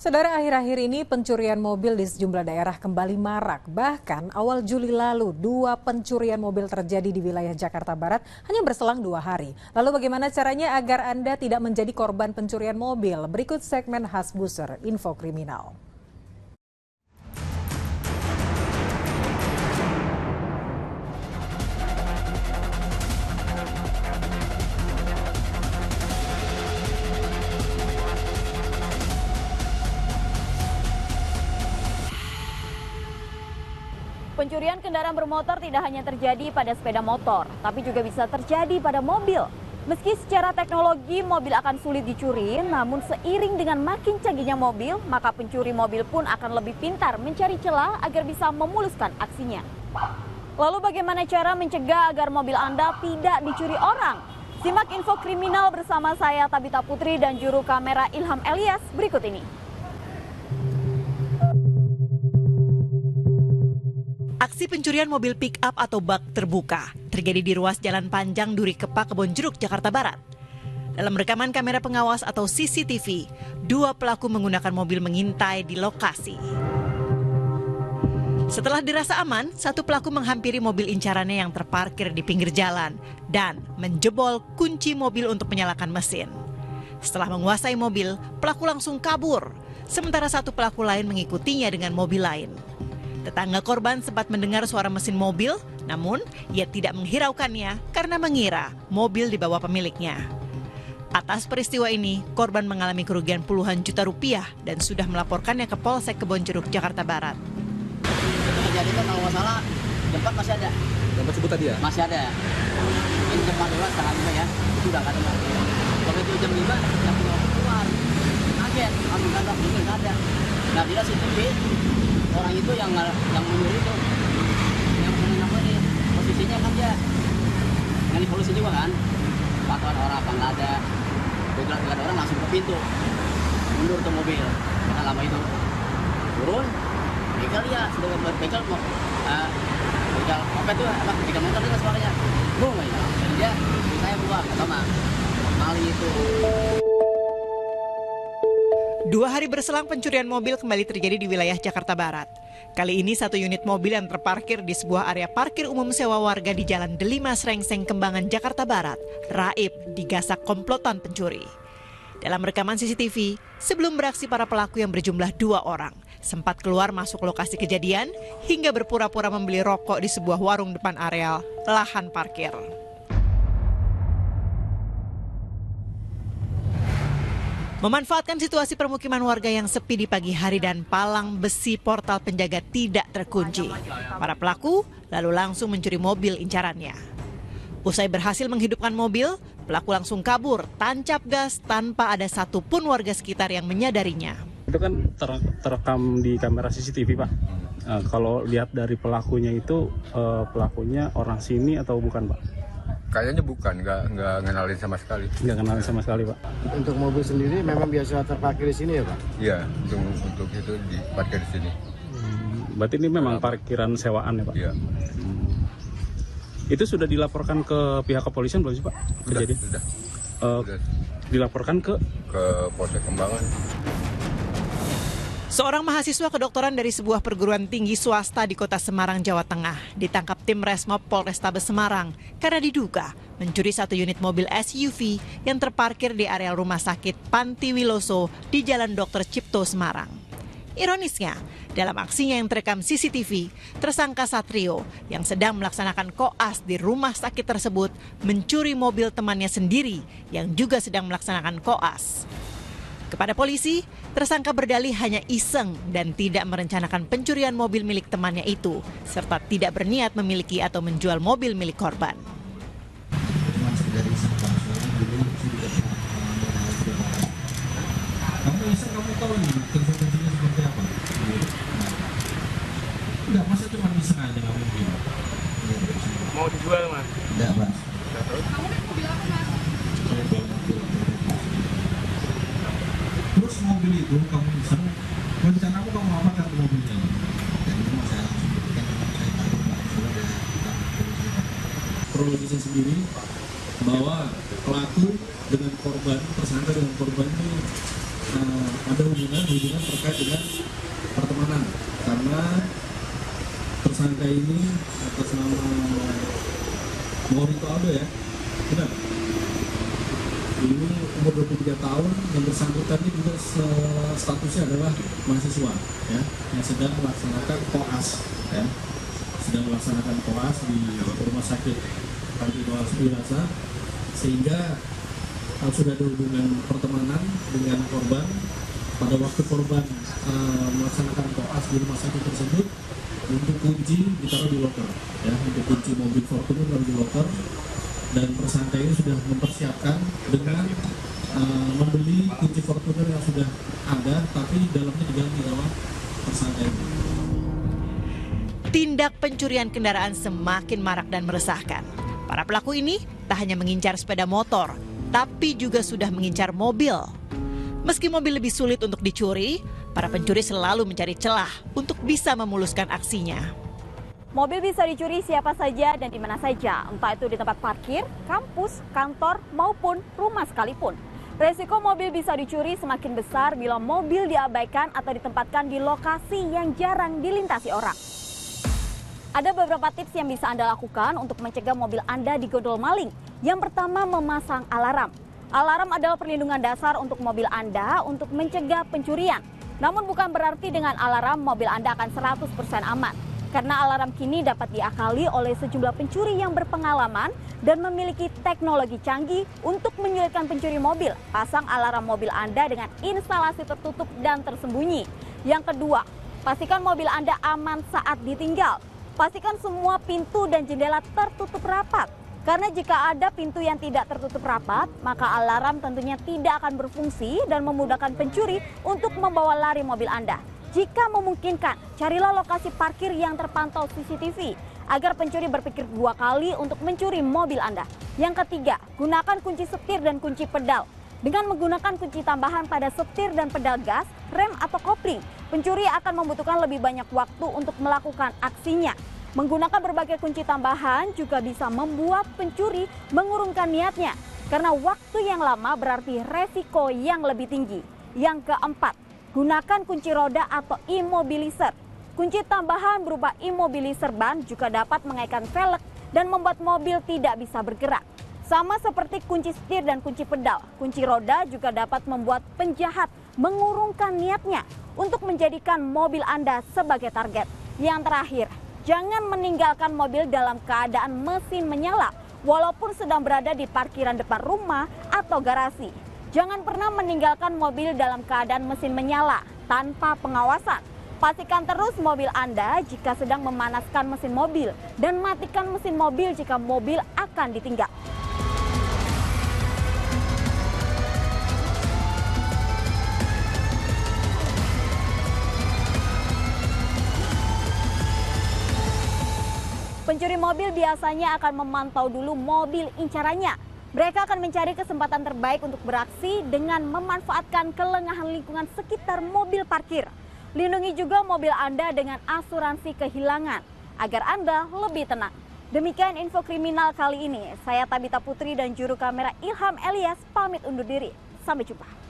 Saudara, akhir-akhir ini pencurian mobil di sejumlah daerah kembali marak. Bahkan awal Juli lalu, 2 pencurian mobil terjadi di wilayah Jakarta Barat hanya berselang 2 hari. Lalu bagaimana caranya agar Anda tidak menjadi korban pencurian mobil? Berikut segmen khas Buser, Info Kriminal. Pencurian kendaraan bermotor tidak hanya terjadi pada sepeda motor, tapi juga bisa terjadi pada mobil. Meski secara teknologi mobil akan sulit dicuri, namun seiring dengan makin canggihnya mobil, maka pencuri mobil pun akan lebih pintar mencari celah agar bisa memuluskan aksinya. Lalu bagaimana cara mencegah agar mobil Anda tidak dicuri orang? Simak info kriminal bersama saya Tabita Putri dan juru kamera Ilham Elias berikut ini. Aksi pencurian mobil pick-up atau bak terbuka terjadi di ruas Jalan Panjang Duri Kepa, Kebonjeruk, Jakarta Barat. Dalam rekaman kamera pengawas atau CCTV, 2 pelaku menggunakan mobil mengintai di lokasi. Setelah dirasa aman, 1 pelaku menghampiri mobil incarannya yang terparkir di pinggir jalan dan menjebol kunci mobil untuk menyalakan mesin. Setelah menguasai mobil, pelaku langsung kabur, sementara 1 pelaku lain mengikutinya dengan mobil lain. Tetangga korban sempat mendengar suara mesin mobil, namun ia tidak menghiraukannya karena mengira mobil dibawa pemiliknya. Atas peristiwa ini, korban mengalami kerugian puluhan juta rupiah dan sudah melaporkannya ke Polsek Kebonjeruk, Jakarta Barat. Jadi kan kalau masalah jempat masih ada. Jempat sebut tadi ya? Masih ada. Ini jempat dulu setengah 5 ya, itu udah ada. Kalau itu jam 5, yang punya keluar. Kaget, kamu nggak ada, ini nggak ada. Nah, dia CCTV. Orang itu yang menyuruh itu, yang punya apa nih, posisinya kan dia ngalih polisi juga kan, patuan orang apa nggak ada, begal orang langsung ke pintu, mundur ke mobil, karena lama itu turun, begal ya sudah begal mau, begal apa itu apa, begal motor itu suaranya, bung ya, jadi dia saya keluar, sama kali itu. 2 hari berselang pencurian mobil kembali terjadi di wilayah Jakarta Barat. Kali ini 1 unit mobil yang terparkir di sebuah area parkir umum sewa warga di Jalan Delima Srengseng, Kembangan, Jakarta Barat, raib digasak komplotan pencuri. Dalam rekaman CCTV, sebelum beraksi para pelaku yang berjumlah 2 orang, sempat keluar masuk lokasi kejadian hingga berpura-pura membeli rokok di sebuah warung depan area lahan parkir. Memanfaatkan situasi permukiman warga yang sepi di pagi hari dan palang besi portal penjaga tidak terkunci, para pelaku lalu langsung mencuri mobil incarannya. Usai berhasil menghidupkan mobil, pelaku langsung kabur tancap gas tanpa ada satupun warga sekitar yang menyadarinya. Itu kan terekam di kamera CCTV, Pak. Kalau lihat dari pelakunya itu, pelakunya orang sini atau bukan, Pak? Kayaknya bukan, nggak ngenalin sama sekali. Nggak kenalin sama sekali, Pak. Untuk mobil sendiri memang biasa terparkir di sini ya, Pak? Iya, untuk itu diparkir di sini. Berarti ini memang parkiran sewaan ya, Pak? Iya. Itu sudah dilaporkan ke pihak kepolisian belum sih, Pak? Sudah. Dilaporkan ke Polsek Kembangan. Seorang mahasiswa kedokteran dari sebuah perguruan tinggi swasta di kota Semarang, Jawa Tengah, ditangkap tim Resmob Polrestabes Semarang karena diduga mencuri 1 unit mobil SUV yang terparkir di area rumah sakit Panti Wiloso di Jalan Dr. Cipto, Semarang. Ironisnya, dalam aksinya yang terekam CCTV, tersangka Satrio yang sedang melaksanakan koas di rumah sakit tersebut mencuri mobil temannya sendiri yang juga sedang melaksanakan koas. Kepada polisi, tersangka berdalih hanya iseng dan tidak merencanakan pencurian mobil milik temannya itu, serta tidak berniat memiliki atau menjual mobil milik korban. Kamu tahu nih konsekuensinya seperti apa? Enggak, masa cuma iseng aja nggak mungkin. mau dijual, Mas? Enggak, Mas. Kamu naik mobil apa, Mas? Terus mobil itu kamu iseng, rencanamu kamu apakan ke mobilnya? Dan itu saya langsung berikan teman saya tahu Pak sudah ada Kronologisnya sendiri bahwa pelaku dengan korban, tersangka dengan korban ini ada hubungan terkait dengan pertemanan, karena tersangka ini atas nama Maurito Aldo ya, benar? Ini umur 23 tahun, yang bersangkutan ini juga statusnya adalah mahasiswa ya, yang sedang melaksanakan koas ya, di rumah sakit Kartika Wirasa, sehingga sudah ada hubungan pertemanan dengan korban. Pada waktu korban melaksanakan koas di rumah sakit tersebut, untuk kunci ditaruh di loker ya, untuk kunci mobil Fortuner ditaruh di loker, dan tersangka ini sudah mempersiapkan dengan membeli kunci Fortuner yang sudah ada tapi dalamnya diganti sama tersangka ini. Tindak pencurian kendaraan semakin marak dan meresahkan. Para pelaku ini tak hanya mengincar sepeda motor, tapi juga sudah mengincar mobil. Meski mobil lebih sulit untuk dicuri, para pencuri selalu mencari celah untuk bisa memuluskan aksinya. Mobil bisa dicuri siapa saja dan di mana saja, entah itu di tempat parkir, kampus, kantor, maupun rumah sekalipun. Resiko mobil bisa dicuri semakin besar bila mobil diabaikan atau ditempatkan di lokasi yang jarang dilintasi orang. Ada beberapa tips yang bisa Anda lakukan untuk mencegah mobil Anda digondol maling. Yang pertama, memasang alarm. Alarm adalah perlindungan dasar untuk mobil Anda untuk mencegah pencurian. Namun bukan berarti dengan alarm mobil Anda akan 100% aman. Karena alarm kini dapat diakali oleh sejumlah pencuri yang berpengalaman dan memiliki teknologi canggih untuk menyulitkan pencuri mobil. Pasang alarm mobil Anda dengan instalasi tertutup dan tersembunyi. Yang kedua, pastikan mobil Anda aman saat ditinggal. Pastikan semua pintu dan jendela tertutup rapat. Karena jika ada pintu yang tidak tertutup rapat, maka alarm tentunya tidak akan berfungsi dan memudahkan pencuri untuk membawa lari mobil Anda. Jika memungkinkan, carilah lokasi parkir yang terpantau CCTV agar pencuri berpikir 2 kali untuk mencuri mobil Anda. Yang ketiga, gunakan kunci setir dan kunci pedal. Dengan menggunakan kunci tambahan pada setir dan pedal gas, rem atau kopling, pencuri akan membutuhkan lebih banyak waktu untuk melakukan aksinya. Menggunakan berbagai kunci tambahan juga bisa membuat pencuri mengurungkan niatnya, karena waktu yang lama berarti resiko yang lebih tinggi. Yang keempat, gunakan kunci roda atau immobilizer. Kunci tambahan berupa immobilizer ban juga dapat mengaitkan velg dan membuat mobil tidak bisa bergerak. Sama seperti kunci setir dan kunci pedal, kunci roda juga dapat membuat penjahat mengurungkan niatnya untuk menjadikan mobil Anda sebagai target. Yang terakhir, jangan meninggalkan mobil dalam keadaan mesin menyala walaupun sedang berada di parkiran depan rumah atau garasi. Jangan pernah meninggalkan mobil dalam keadaan mesin menyala tanpa pengawasan. Pastikan terus mobil Anda jika sedang memanaskan mesin mobil dan matikan mesin mobil jika mobil akan ditinggal. Pencuri mobil biasanya akan memantau dulu mobil incarannya. Mereka akan mencari kesempatan terbaik untuk beraksi dengan memanfaatkan kelengahan lingkungan sekitar mobil parkir. Lindungi juga mobil Anda dengan asuransi kehilangan agar Anda lebih tenang. Demikian info kriminal kali ini. Saya Tabita Putri dan juru kamera Ilham Elias pamit undur diri. Sampai jumpa.